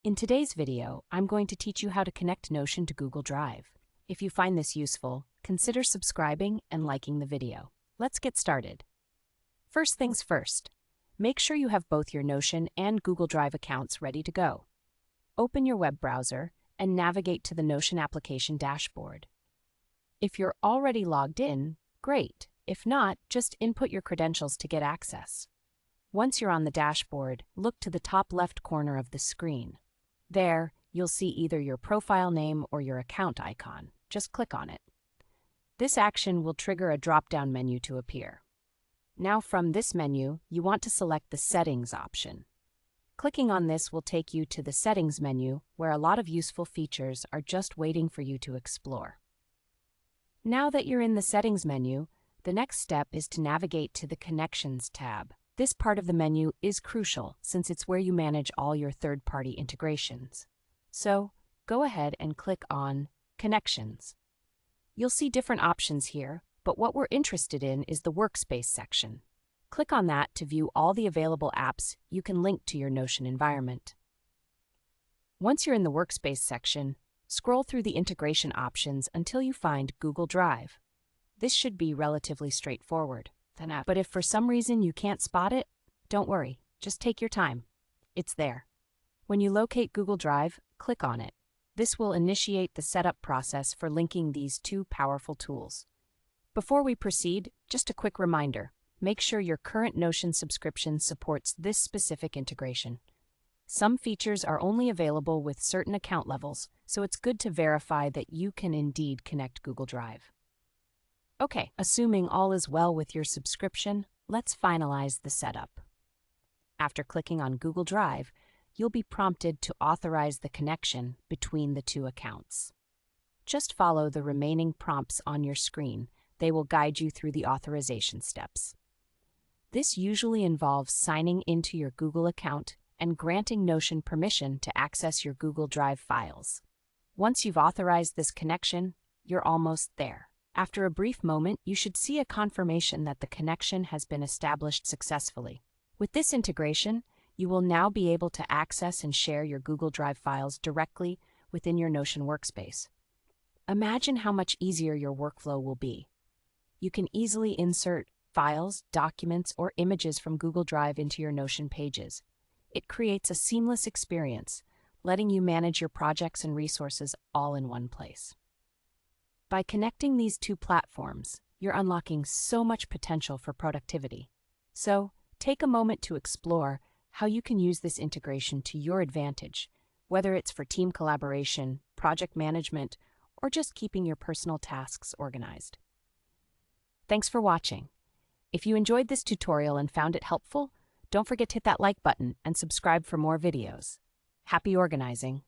In today's video, I'm going to teach you how to connect Notion to Google Drive. If you find this useful, consider subscribing and liking the video. Let's get started. First things first, make sure you have both your Notion and Google Drive accounts ready to go. Open your web browser and navigate to the Notion application dashboard. If you're already logged in, great. If not, just input your credentials to get access. Once you're on the dashboard, look to the top left corner of the screen. There, you'll see either your profile name or your account icon. Just click on it. This action will trigger a drop-down menu to appear. Now from this menu, you want to select the Settings option. Clicking on this will take you to the Settings menu, where a lot of useful features are just waiting for you to explore. Now that you're in the Settings menu, the next step is to navigate to the Connections tab. This part of the menu is crucial since it's where you manage all your third-party integrations. So, go ahead and click on Connections. You'll see different options here, but what we're interested in is the Workspace section. Click on that to view all the available apps you can link to your Notion environment. Once you're in the Workspace section, scroll through the integration options until you find Google Drive. This should be relatively straightforward. But if for some reason you can't spot it, don't worry, just take your time. It's there. When you locate Google Drive, click on it. This will initiate the setup process for linking these two powerful tools. Before we proceed, just a quick reminder, make sure your current Notion subscription supports this specific integration. Some features are only available with certain account levels, so it's good to verify that you can indeed connect Google Drive. Okay, assuming all is well with your subscription, let's finalize the setup. After clicking on Google Drive, you'll be prompted to authorize the connection between the two accounts. Just follow the remaining prompts on your screen. They will guide you through the authorization steps. This usually involves signing into your Google account and granting Notion permission to access your Google Drive files. Once you've authorized this connection, you're almost there. After a brief moment, you should see a confirmation that the connection has been established successfully. With this integration, you will now be able to access and share your Google Drive files directly within your Notion workspace. Imagine how much easier your workflow will be. You can easily insert files, documents, or images from Google Drive into your Notion pages. It creates a seamless experience, letting you manage your projects and resources all in one place. By connecting these two platforms, you're unlocking so much potential for productivity. So, take a moment to explore how you can use this integration to your advantage, whether it's for team collaboration, project management, or just keeping your personal tasks organized. Thanks for watching. If you enjoyed this tutorial and found it helpful, don't forget to hit that like button and subscribe for more videos. Happy organizing!